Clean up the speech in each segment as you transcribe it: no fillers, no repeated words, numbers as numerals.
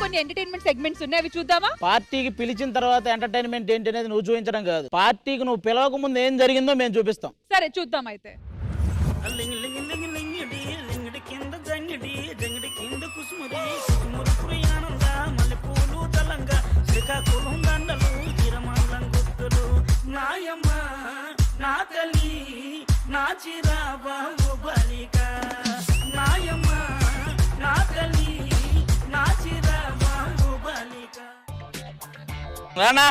కొన్ని entertainment segments ఉన్నాయి, అవి చూద్దామా? పార్టీకి పిలిచిన తర్వాత ఎంటర్టైన్మెంట్ ఏంటి అనేది నువ్వు చూపించడం కాదు, పార్టీకి నువ్వు పిలవక ముందు ఏం జరిగిందో మేము చూపిస్తాం. సరే చూద్దాం అయితే. రానా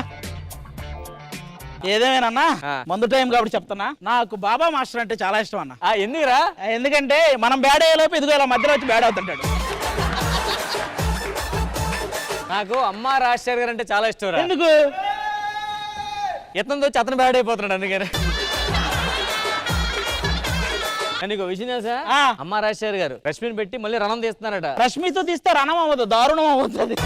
ఏదేమేనన్నా మందు టైం కాబట్టి చెప్తానా, నాకు బాబా మాస్టర్ అంటే చాలా ఇష్టం అన్న. ఎందుకురా? ఎందుకంటే మనం బ్యాడ్ అయ్యేలోపు ఇదిగో ఇలా మధ్యలో వచ్చి బ్యాడ్ అవుతుంటాడు. నాకు అమ్మ రాజశేఖర్ గారు అంటే చాలా ఇష్టం. ఎందుకు? ఎత్తంతో వచ్చి అతను బ్యాడ్ అయిపోతున్నాడు అందుకని. నీకు విషయం తెలుసా? అమ్మ రాజశేఖర్ గారు రష్మిని పెట్టి మళ్ళీ రణం తీస్తున్నారట. రష్మితో తీస్తే రణం అవ్వదు, దారుణం అవుతుంది.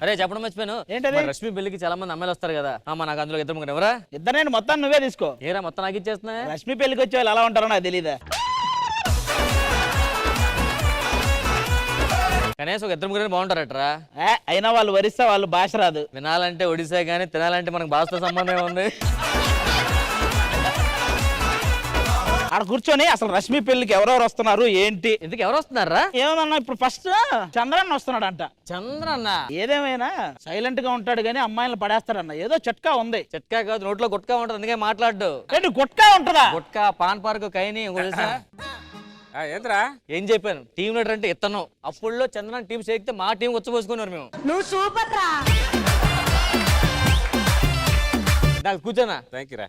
అరే చెప్పడం మర్చిపోయాను, ఏంటది? రష్మి పెళ్లికి చాలా మంది అమ్మాయిలు వస్తారు కదా, అమ్మ నాకు అందులో ఇద్దరు ముగ్గురు ఎవరా? ఇద్దరు మొత్తం నువ్వే తీసుకో. ఏరా మొత్తం నాకు ఇచ్చేస్తున్నా? రష్మి పెళ్లికి వచ్చే వాళ్ళు ఎలా ఉంటారో నాకు తెలీదా? కనీసం ఒక ఇద్దరు ముగ్గురు బాగుంటారట్రా. అయినా వాళ్ళు వరిస్తే వాళ్ళు భాష రాదు. వినాలంటే ఒడిశా కానీ తినాలంటే మనకు భాషతో సంబంధం ఉంది. అక్కడ కూర్చొని అసలు రష్మి పెళ్లికి ఎవరెవరు వస్తున్నారు ఏంటి, ఎందుకు ఎవరు వస్తున్నారా? ఏమన్నా ఇప్పుడు ఫస్ట్ చంద్రన్న వస్తున్నాడు అంట. చంద్రన్న ఏదేమైనా సైలెంట్ గా ఉంటాడు గానీ అమ్మాయిలను పడేస్తాడన్న, ఏదో చిట్కా ఉంది. చిట్కా కాదు, నోట్లో గుట్కా ఉంటది అందుకే మాట్లాడు. ఏంటి గుట్కా ఉంటదా? గుట్కా పాన్ పార్క్ కైని ఏంద్రా ఏం చెప్పాను, టీం లీడర్ అంటే ఇత్తను. అప్పుడులో చంద్రన్న టీం చేస్తే మా టీం వచ్చి మేము. నువ్వు సూపర్ రా. నాకు కూర్చోనా? థ్యాంక్ యూ రా.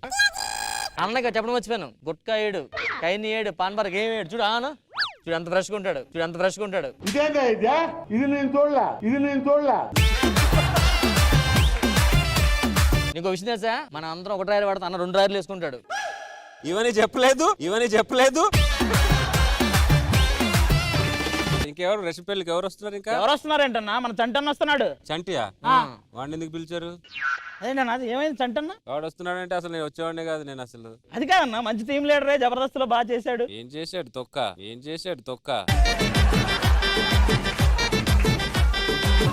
అన్నగా చెప్పడం మర్చిపోయాను, గుట్కా ఏడు కైని ఏడు పాన్ పార్క్ ఏమి ఏడు చూడు. ఆను చూడు ఎంత ఫ్రెష్ గా ఉంటాడు, చూడు ఎంత ఫ్రెష్ గా ఉంటాడు. నీకు విషయం తెలుసా, మన అందరం ఒక డ్రైవర్ వాడతా, అన్న 2 డ్రైవర్లు వేసుకుంటాడు. ఇవన్నీ చెప్పలేదు. ఇంకెవరు రష్మి పెళ్లికి ఎవరు వస్తున్నారు? ఇంకా ఎవరు వస్తున్నారేంటన్నా? మన చంటన్న వస్తున్నాడు. చంటియా? వాడిని ఎందుకు పిలిచారు? అదేనా, అది ఏమైంది చంటన్న? వాడు వస్తున్నాడంటే అసలు నేను వచ్చేవాడినే కాదు. నేను అసలు అది కాదన్నా, మంచి టీం లీడరే, జబర్దస్త్ లో బాగా చేశాడు. ఏం చేశాడు తొక్క.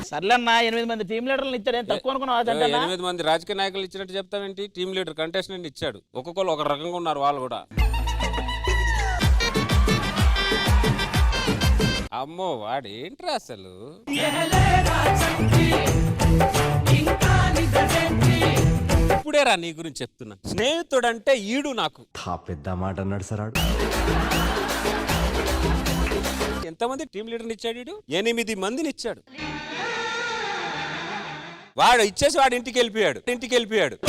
సర్లేన్నా 8 మంది టీం లీడర్లు ఇచ్చాడు, ఏం తక్కువ అనుకున్నావా? 8 మంది రాజకీయ నాయకులు ఇచ్చినట్టు చెప్తావేంటి? టీం లీడర్ కంటెస్టెంట్ ఇచ్చాడు, ఒక్కొక్కరు ఒక రకంగా ఉన్నారు వాళ్ళు కూడా. అమ్మో వాడేంట్రా అసలు. ఇప్పుడేరా నీ గురించి చెప్తున్నా, స్నేహితుడంటే ఈడు నాకు. పెద్ద మాట అన్నాడు సార్. ఎంతమంది టీం లీడర్ని ఇచ్చాడు వీడు? 8 మందిని ఇచ్చాడు. వాడు ఇచ్చేసి వాడు ఇంటికి వెళ్ళిపోయాడు.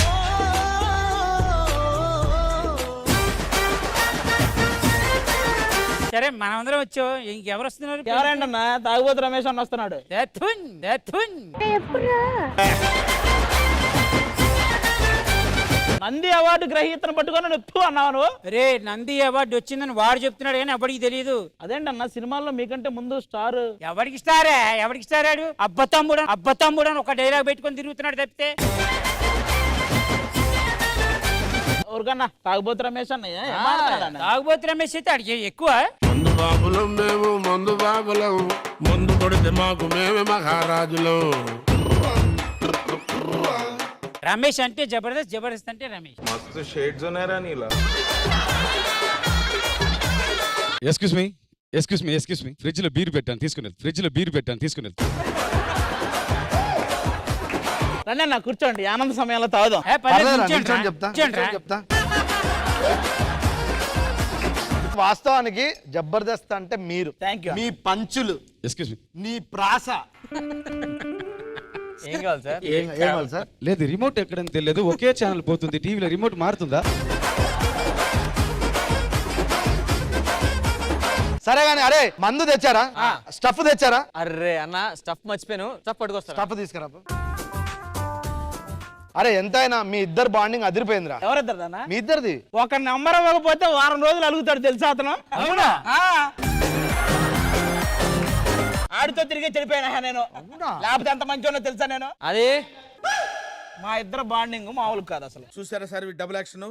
సరే మనమందరం వచ్చావు, ఇంకెవరు వస్తున్నారు? ఎవరేంటన్నా, తాగుబోతు రమేష్ అన్న వస్తున్నాడు. నంది అవార్డు గ్రహీతను పట్టుకొని నొప్పు అన్నావు. రే నంది అవార్డు వచ్చిందని వాడు చెప్తున్నాడు కానీ ఎవరికి తెలియదు. అదేంటన్నా, సినిమాల్లో మీకంటే ముందు స్టార్. ఎవరికి స్టారాడు? అబ్బతమ్ముడు అని ఒక డైలాగ్ పెట్టుకొని తిరుగుతున్నాడు తప్పితే. ఊరికన్నా తాగుబోతు రమేష్ అన్నయ్య. తాగుబోతు రమేష్ అయితే అడిగి ఎక్కువ. మందు బాబులం మేము, మందు బాబులం, మందు కొడితే మాకు మేమే మహారాజులం. రమేష్ అంటే జబర్దస్త్ అంటే రమేష్. మస్తు షేడ్స్ ఉన్నారా నీలా. ఎక్స్క్యూజ్ మీ ఫ్రిడ్జ్ లో బీర్ పెట్టాను తీసుకుని. రండి అన్న కూర్చోండి, ఆనంద సమయంలో తాగుదాం. చెప్తా. వాస్తవానికి జబర్దస్త్ అంటే మీరు. Thank you. మీ పంచులు, ఎక్స్క్యూజ్ మీ, మీ ప్రాస. ఏం కావాలి సార్? ఏం కావాలి సార్? లేదు రిమోట్ ఎక్కడని తెలియదు, ఒకే ఛానల్ పోతుంది, టీవీలో రిమోట్ మారుతుందా? సరే గానీ, అరే మందు తెచ్చారా? స్టఫ్ తెచ్చారా? అర్రే అన్న స్టఫ్ మర్చిపోయాను, స్టఫ్ పట్టుకొస్తా. స్టఫ్ తీసుకురా. అరే ఎంతైనా మీ ఇద్దరు బాండింగ్ అదిరిపోయిందిరా. ఎవరిద్దరు? మీ ఇద్దరిది. ఒక నెంబర్ ఇవ్వకపోతే వారం రోజులు అలుగుతాడు తెలుసా అతను. అవునా? ఆడితో తిరిగి చెడిపోయినా నేను, లేకపోతే ఎంత మంచి తెలుసా నేను. అది మా ఇద్దరు బాండింగ్ మామూలు కాదు అసలు. చూసారా సార్ డబుల్ యాక్షన్.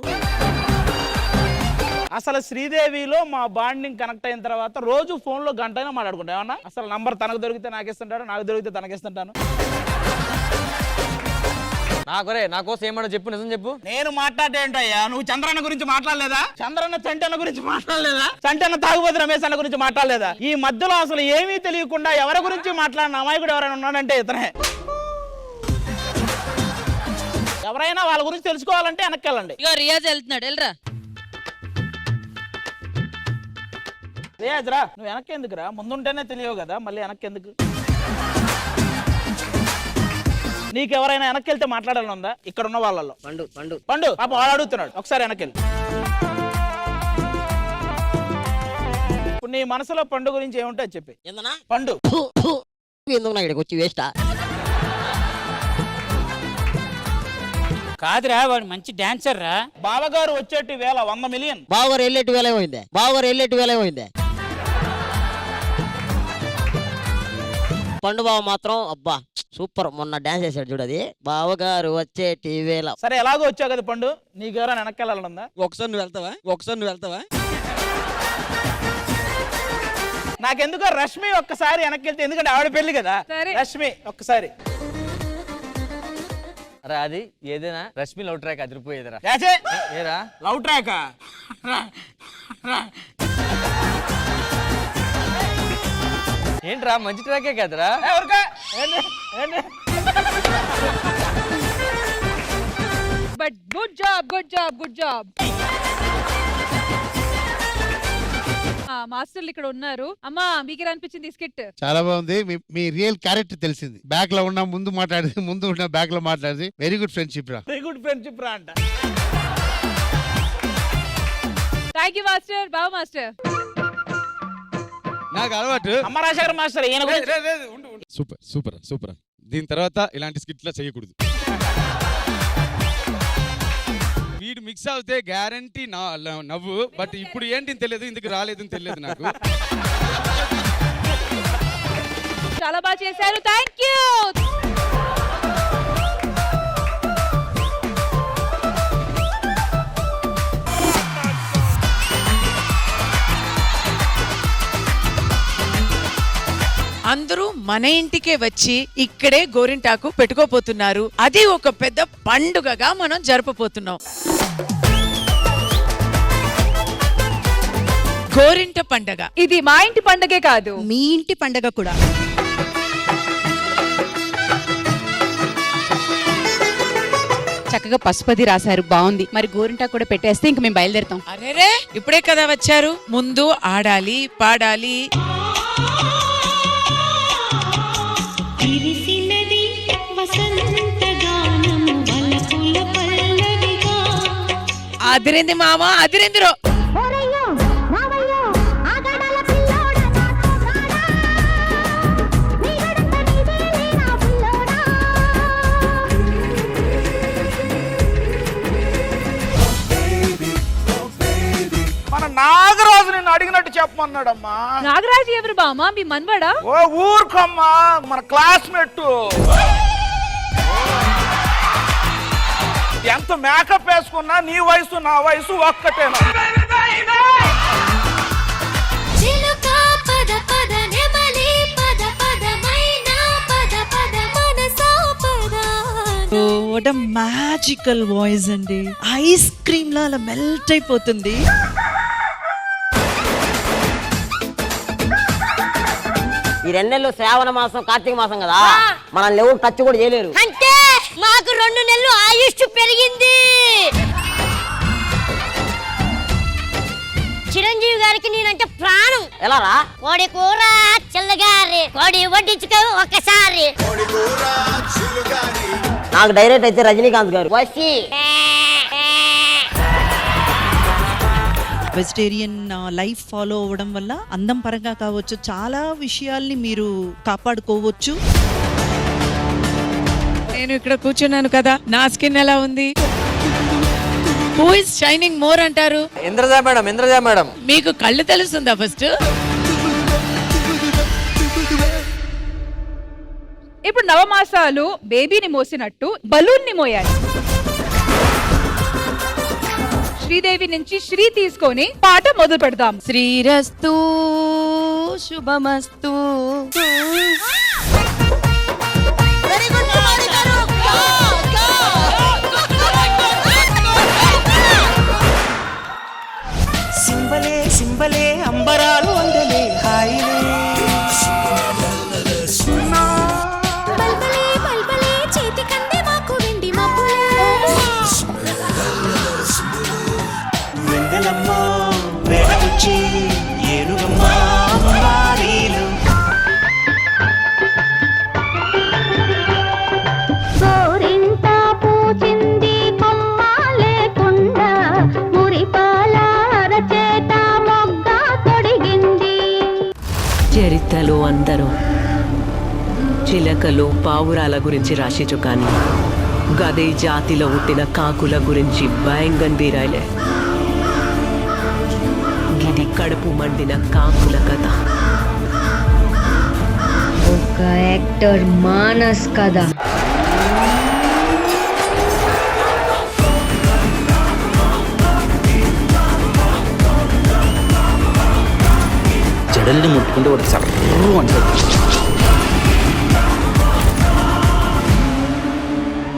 అసలు శ్రీదేవిలో మా బాండింగ్ కనెక్ట్ అయిన తర్వాత రోజు ఫోన్ లో గంటైనా మాట్లాడుకుంటాం ఏమన్నా. అసలు నంబర్ తనకు దొరికితే నాకు ఇస్తుంటాడు, నాకు దొరికితే తనకి ఇస్తుంటాను. నా కోసం ఏమన్నా చెప్పు, నిజం చెప్పు. నేను మాట్లాడేంటయ్యా, నువ్వు చంద్రన్న గురించి మాట్లాడలేదా? చంద్రన్న చంటన్న గురించి మాట్లాడలేదా? చంటన్న తాగుబోతు రమేష్ అన్న గురించి మాట్లాడలేదా? ఈ మధ్యలో అసలు ఏమీ తెలియకుండా ఎవరి గురించి మాట్లాడిన అమాయకుడు ఎవరైనా ఉన్నాడంటే ఇతనే. ఎవరైనా వాళ్ళ గురించి తెలుసుకోవాలంటే వెనక్కి వెళ్ళండి. ఇగో రియాజ్ వెళ్తున్నాడు, వెళ్ళరా. రియాజ్ రా, నువ్వు వెనక్కి ఎందుకు రా? ముందుంటేనే తెలియవు కదా, మళ్ళీ వెనక్కి ఎందుకు? నీకు ఎవరైనా వెనక్కి వెళ్తే మాట్లాడాలని ఉందా ఇక్కడ ఉన్న వాళ్ళలో? పండు పండు పండు పాప వాడు అడుగుతున్నాడు, ఒకసారి వెనక్కి వెళ్ళి. ఇప్పుడు నీ మనసులో పండు గురించి ఏముంటే చెప్పి. పండు ఎందుకు నా ఇక్కడికి వచ్చి వేస్టా? కాదురా, వాడు మంచి డాన్సర్ రా. బావగారు వచ్చేటి వేల 100 మిలియన్. బావగారు వెళ్ళేటి వేలే పోయిందే. పండు బావ మాత్రం అబ్బా సూపర్, మొన్న డాన్స్ చేశాడు చూడది. బావగారు వచ్చేటి వేళ. సరే ఎలాగో వచ్చావు కదా పండు, నీకు ఎవరైనా వెనక్కి వెళ్ళాలనుందా? ఒకసారి నువ్వు వెళ్తావా? నాకెందుకో రష్మి ఒక్కసారి వెనక్కి వెళ్తే, ఎందుకంటే ఆవిడ పెళ్లి కదా. సరే. రష్మి ఒక్కసారి. అరే అది ఏదైనా రష్మి లవ్ ట్రాక్ అదిరిపోయేదిరా. ఏరా లవ్ ట్రాక్ ఏంట్రా, మంచి ట్రాకే కదరా. But good job. మాస్టర్లు ఇక్కడ ఉన్నారు. అమ్మా మీకు అనిపించింది స్కిట్? చాలా బాగుంది. మీ రియల్ క్యారెక్టర్ తెలిసింది. బ్యాక్ లో ఉన్న ముందు ఉన్న బ్యాక్ లో మాట్లాడి వెరీ గుడ్ ఫ్రెండ్షిప్ రా. వెరీ గుడ్ ఫ్రెండ్షిప్ రా అంట. Thank you master. బావ మాస్టర్ నాకు అలవాటు. అమ్మ రాజశేఖర్ మాస్టర్ ఈయన గురించి. సూపర్. దీని తర్వాత ఇలాంటి స్కిట్లా చేయకూడదు. వీడు మిక్స్ అవుతే గ్యారంటీ నవ్వు. బట్ ఇప్పుడు ఏంటి తెలియదు, ఇందుకు రాలేదని తెలియదు నాకు. చాలా బాగా చేశారు, థ్యాంక్ యూ. అందరూ మన ఇంటికే వచ్చి ఇక్కడే గోరింటాకు పెట్టుకోపోతున్నారు. అది ఒక పెద్ద పండుగగా మనం జరపబోతున్నాం. గోరింట పండగ. ఇది మా ఇంటి పండగే కాదు, మీ ఇంటి పండగ కూడా. చక్కగా పసుపది రాశారు, బాగుంది. మరి గోరింటా కూడా పెట్టేస్తే ఇంక మేము బయలుదేరుతాం. అరేరే ఇప్పుడే కదా వచ్చారు, ముందు ఆడాలి పాడాలి. అదిరింది మామ, అదిరిందిరో. మన నాగరాజు నిన్ను అడిగినట్టు చెప్పమన్నాడమ్మా. నాగరాజు ఎవరు బామా? మీ మన్వాడా? ఓ ఊరుకమ్మా, మన క్లాస్మేట్. ఎంత మేకప్ వేసుకున్నా నీ వయసు నా వయసు ఒక్కటేనా? వాట్ ఎ మ్యాజికల్ వాయిస్ అండి. ఐస్ క్రీమ్ లా అలా మెల్ట్ అయిపోతుంది. ఈ 2 నెలలు శ్రావణ మాసం కార్తీక మాసం కదా, మనల్ని ఎవరు టచ్ కూడా చేయలేరు. అంటే మాకు 2 నెలలు ఆయుష్ పెరిగింది. చిరంజీవి గారికి నేనంటే ప్రాణం. ఎలా రా? కోడి కూర చిల్లగారి, కోడి వడ్డించుకో ఒక్కసారి. నాకు డైరెక్ట్ అయితే రజనీకాంత్ గారు. వెజిటేరియన్ లైఫ్ ఫాలో అవ్వడం వల్ల అందం పరంగా కావచ్చు, చాలా విషయాల్ని మీరు కాపాడుకోవచ్చు. నేను ఇక్కడ కూర్చున్నాను కదా, నా స్కిన్ ఎలా ఉంది? హూ ఇస్ షైనింగ్ మోర్ అంటారు? ఇంద్రజా మేడం. మీకు కళ్ళు తెలుస్తుందా ఫస్ట్? ఇప్పుడు నవమాసాలు బేబీని మోసినట్టు బలూన్ ని మోయాలి. శ్రీదేవి నుంచి శ్రీ తీసుకొని పాట మొదలు పెడదాం. శ్రీరస్తు శుభమస్తు. సింబలే సింబలే అంబరాలు అందలే హాయిలే బల్బలే బల్బలే చేతి కందే మాకు వెండి మబ్బులే వెందలమ్మ వేడకొచ్చి ఏనుగమ్మ మారీలు గోరింట పూచింది కొమ్మ లేకుండా మురిపాల అరచేత మొగ్గ తొడిగింది. చరిత్రలో అందరూ చిలకలు పావురాల గురించి రాసిచు కానీ గదే జాతిలో పుట్టిన కాకుల గురించి భయంగా బీరాయిలే. ఇది కడుపు మండిన కాకుల కథ. ఒక యాక్టర్ మానస్ కదా. జడల్ని ముట్టుకుంటే వాడు సర్రు అంటాడు.